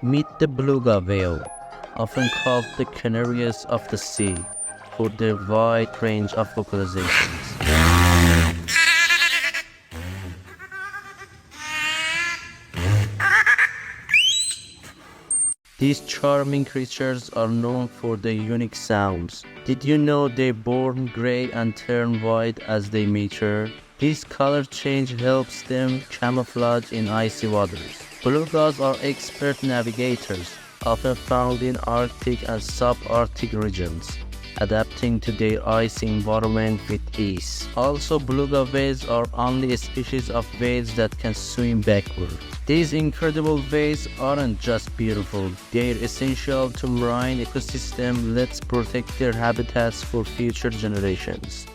Meet the beluga whale, often called the Canaries of the sea, for their wide range of vocalizations. These charming creatures are known for their unique sounds. Did you know they born gray and turn white as they mature? This color change helps them camouflage in icy waters. Belugas are expert navigators, often found in Arctic and subarctic regions, adapting to their icy environment with ease. Also, beluga whales are only a species of whales that can swim backward. These incredible whales aren't just beautiful, they're essential to marine ecosystem. Let's protect their habitats for future generations.